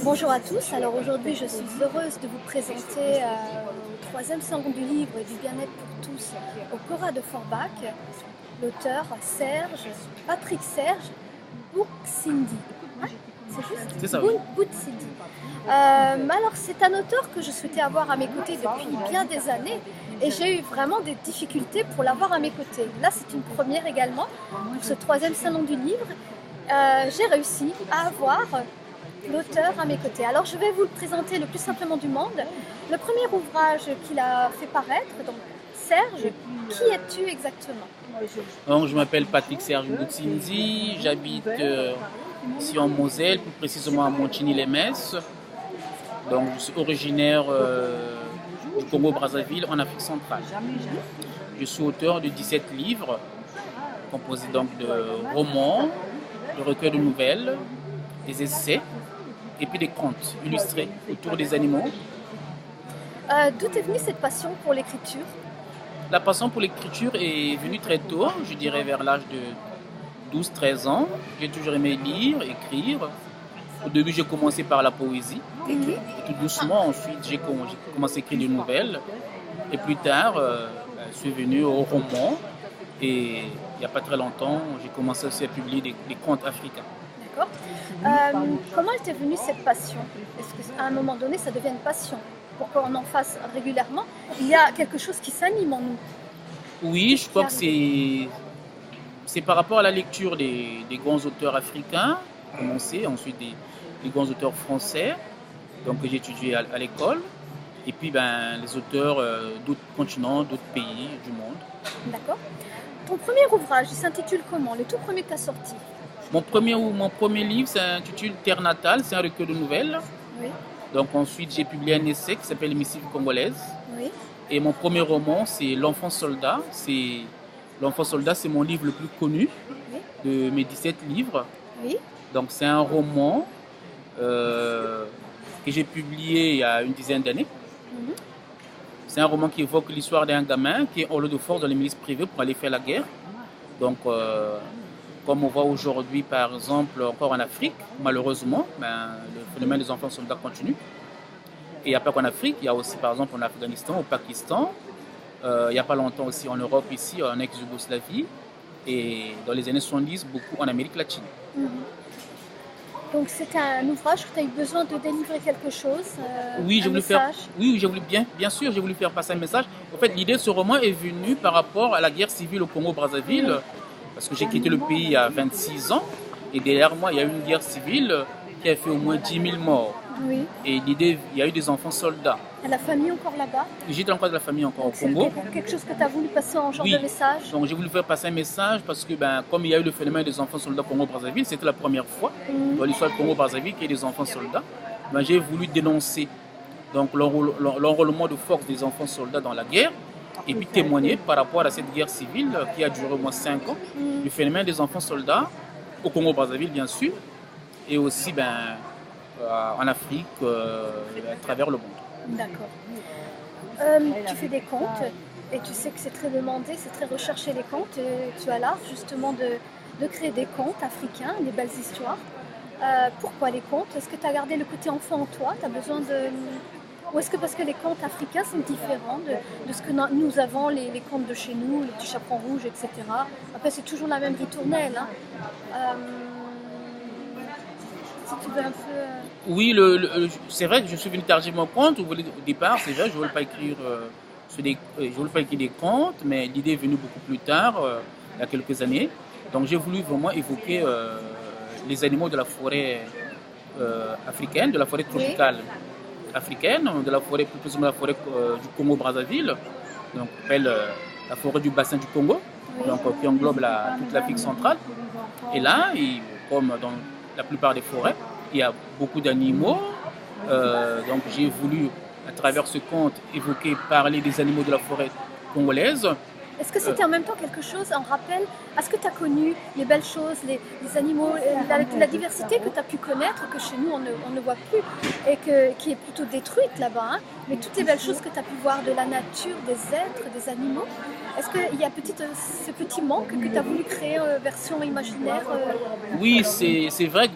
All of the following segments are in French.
Bonjour à tous, alors aujourd'hui je suis heureuse de vous présenter le troisième salon du livre et du bien-être pour tous au Cora de Forbach, l'auteur Patrick Serge Bouxindi. Hein, c'est juste C'est ça, oui. Bouxindi. Alors c'est un auteur que je souhaitais avoir à mes côtés depuis bien des années et j'ai eu vraiment des difficultés pour l'avoir à mes côtés. Là c'est une première également pour ce troisième salon du livre. J'ai réussi à avoir l'auteur à mes côtés. Alors je vais vous le présenter le plus simplement du monde. Le premier ouvrage qu'il a fait paraître, donc Serge, qui es-tu exactement? Donc, je m'appelle Patrick Serge Bouxindi, j'habite ici en Moselle, plus précisément à Montigny-les-Metz. Donc, je suis originaire du Congo-Brazzaville en Afrique centrale. Je suis auteur de 17 livres, composés donc de romans, de recueils de nouvelles, des essais et puis des contes illustrés autour des animaux. D'où est venue cette passion pour l'écriture? La passion pour l'écriture est venue très tôt, je dirais vers l'âge de 12-13 ans. J'ai toujours aimé lire, écrire. Au début, j'ai commencé par la poésie. Et tout doucement, ensuite, j'ai commencé à écrire des nouvelles. Et plus tard, je suis venu au roman. Et il n'y a pas très longtemps, j'ai commencé aussi à publier des contes africains. D'accord. Comment est venue cette passion? Est-ce qu'à un moment donné, ça devient une passion? Pour qu'on en fasse régulièrement, il y a quelque chose qui s'anime en nous. Oui, je crois que c'est par rapport à la lecture des grands auteurs africains, commencé, ensuite des grands auteurs français, donc que j'ai étudié à l'école, et puis les auteurs d'autres continents, d'autres pays du monde. D'accord. Ton premier ouvrage, il s'intitule comment? Le tout premier que tu as sorti? Mon premier livre s'intitule Terre natale, c'est un recueil de nouvelles. Oui. Donc ensuite, j'ai publié un essai qui s'appelle Missive congolaise. Oui. Et mon premier roman, c'est L'enfant soldat. L'enfant soldat, c'est mon livre le plus connu de mes 17 livres. Oui. Donc c'est un roman que j'ai publié il y a une dizaine d'années. C'est un roman qui évoque l'histoire d'un gamin qui est en lot de force dans les milices privées pour aller faire la guerre. Donc comme on voit aujourd'hui, par exemple, encore en Afrique, malheureusement, le phénomène des enfants soldats continue. Et il n'y a pas qu'en Afrique, il y a aussi, par exemple, en Afghanistan, au Pakistan, il n'y a pas longtemps aussi en Europe, ici, en ex-Yougoslavie, et dans les années 70, beaucoup en Amérique latine. Donc c'était un ouvrage que tu as eu besoin de délivrer quelque chose, oui, j'ai voulu message. j'ai voulu bien sûr, j'ai voulu faire passer un message. En fait, l'idée de ce roman est venue par rapport à la guerre civile au Congo-Brazzaville, parce que j'ai quitté le pays il y a 26 ans, et derrière moi, il y a eu une guerre civile qui a fait au moins 10 000 morts. Oui. Et l'idée, il y a eu des enfants soldats. Et la famille encore là-bas? J'étais encore de la famille encore au Congo. C'est quelque chose que tu as voulu passer en genre de message? Donc j'ai voulu faire passer un message parce que comme il y a eu le phénomène des enfants soldats au Congo-Brazzaville, c'était la première fois dans l'histoire du Congo-Brazzaville qu'il y ait des enfants soldats. J'ai voulu dénoncer donc l'enrôlement de force des enfants soldats dans la guerre et puis témoigner par rapport à cette guerre civile qui a duré au moins 5 ans, le phénomène des enfants soldats au Congo-Brazzaville bien sûr, et aussi en Afrique, à travers le monde. D'accord. Tu fais des contes et tu sais que c'est très demandé, c'est très recherché les contes. Et tu as l'art justement de créer des contes africains, des belles histoires. Pourquoi les contes? Est-ce que tu as gardé le côté enfant en toi? Tu as besoin de... Ou est-ce que parce que les contes africains sont différents de ce que nous avons, les contes de chez nous, le petit chaperon rouge, etc. Après, c'est toujours la même ritournelle. Si tu veux un peu... Oui, c'est vrai que je suis venu tardivement au conte. Au départ, c'est vrai, je ne voulais pas écrire des contes, mais l'idée est venue beaucoup plus tard, il y a quelques années. Donc j'ai voulu vraiment évoquer les animaux de la forêt africaine, de la forêt tropicale africaine, de la forêt, plus précisément la forêt du Congo-Brazzaville, donc on appelle la forêt du bassin du Congo, donc, qui englobe toute l'Afrique centrale. Et là, comme dans la plupart des forêts, il y a beaucoup d'animaux, donc j'ai voulu, à travers ce conte, parler des animaux de la forêt congolaise, Est-ce que c'était en même temps quelque chose, un rappel à ce que tu as connu, les belles choses, les animaux, la diversité que tu as pu connaître, que chez nous on ne voit plus, et qui est plutôt détruite là-bas, hein, mais toutes les belles choses que tu as pu voir de la nature, des êtres, des animaux, est-ce qu'il y a ce petit manque que tu as voulu créer version imaginaire Oui, c'est vrai que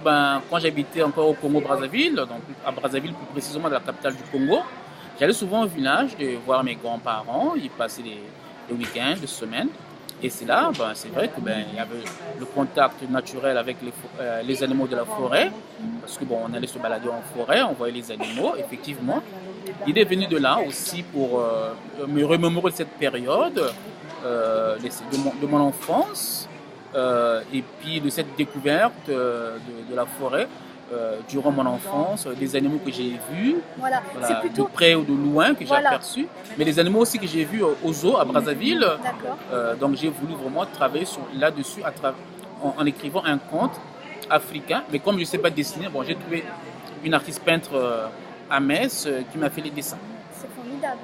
quand j'habitais encore au Congo-Brazzaville, donc à Brazzaville plus précisément dans la capitale du Congo, j'allais souvent au village de voir mes grands-parents, y passer les week-ends, les semaines. Et c'est là, c'est vrai que il y avait le contact naturel avec les animaux de la forêt, parce que on allait se balader en forêt, on voyait les animaux, effectivement. L'idée est venue de là aussi pour me remémorer cette période de mon enfance et puis de cette découverte de la forêt durant mon enfance, des animaux que j'ai vus, voilà. C'est plutôt de près ou de loin que j'ai aperçus, mais les animaux aussi que j'ai vus au zoo à Brazzaville. Donc j'ai voulu vraiment travailler là-dessus en écrivant un conte africain, mais comme je ne sais pas dessiner, j'ai trouvé une artiste peintre à Metz qui m'a fait les dessins. C'est formidable.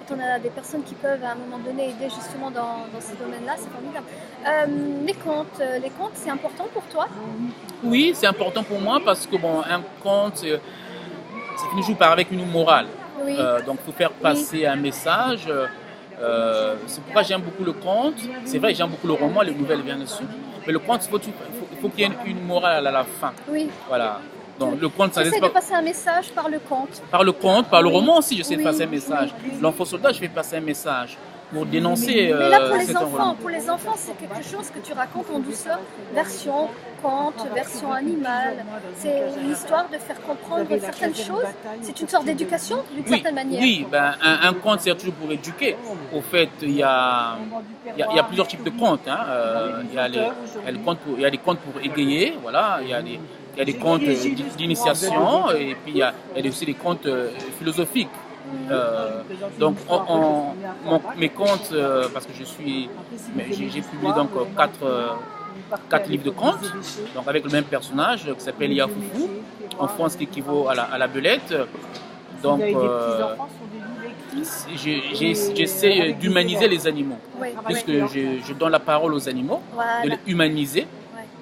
Quand on a des personnes qui peuvent à un moment donné aider justement dans ces domaines-là, c'est formidable. Les contes, c'est important pour toi? Oui, c'est important pour moi parce que un conte, c'est toujours avec une morale. Oui. Donc il faut faire passer un message. C'est pourquoi j'aime beaucoup le conte. C'est vrai, j'aime beaucoup le roman, les nouvelles bien dessus. Mais le conte, il faut qu'il y ait une morale à la fin. Oui. Voilà. Donc le conte, ça laisse de passer un message par le conte. Par le conte, par le roman aussi, je sais passer un message. L'enfant soldat, je fais passer un message pour dénoncer. Mais là, pour les enfants, c'est quelque chose que tu racontes en douceur, version conte, version animale. C'est une histoire de faire comprendre certaines choses. C'est une sorte d'éducation, d'une certaine manière. Oui, un conte, c'est toujours pour éduquer. Au fait, il y a plusieurs types de contes. Hein. Il y a des contes pour égayer, voilà. Il y a des contes d'initiation et puis il y a aussi des contes philosophiques. Donc mes contes, parce que j'ai publié donc quatre livres de contes, donc avec le même personnage qui s'appelle Yafoufou, en France qui équivaut à la belette. Donc j'essaie d'humaniser les animaux, puisque je donne la parole aux animaux, de les humaniser,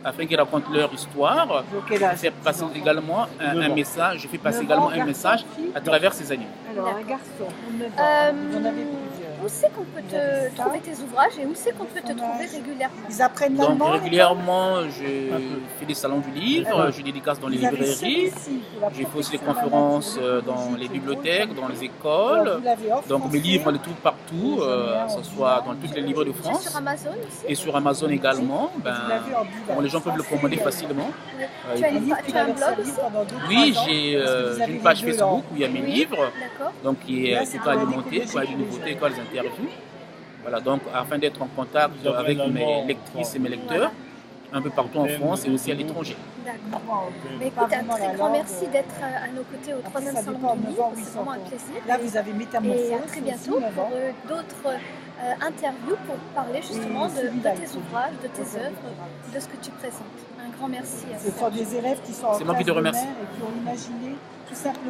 afin qu'ils racontent leur histoire. Je fais passer également un message. Je fais passer également un message à travers ces animaux. Alors, un garçon. Où c'est qu'on peut te trouver tes ouvrages et où c'est qu'on peut te trouver régulièrement? Ils apprennent l'allemand. Donc régulièrement, je fais des salons du livre, je dédicace dans les librairies, je fais aussi des conférences dans les bibliothèques, dans les écoles. Donc mes livres, on les trouve partout, que ce soit dans toutes les librairies de France. Sur Amazon aussi? Et sur Amazon également. Les gens peuvent le commander facilement. Tu as un blog aussi? Oui, j'ai une page Facebook où il y a mes livres, donc qui est alimentée, qui a des nouveautés, qui a des interviews. Voilà, donc afin d'être en contact avec mes lectrices et mes lecteurs un peu partout en France et aussi à l'étranger. D'accord. Mais écoute, un très grand merci d'être à nos côtés au 3e Salon du Livre. C'est vraiment un plaisir. Là, vous avez métamorphosé. Et à très bientôt pour d'autres interviews pour parler justement de tes ouvrages, de tes œuvres, de ce que tu présentes. Un grand merci à toi. Ce sont des élèves qui sont en C'est moi qui te remercie. Et qui ont imaginé tout simplement.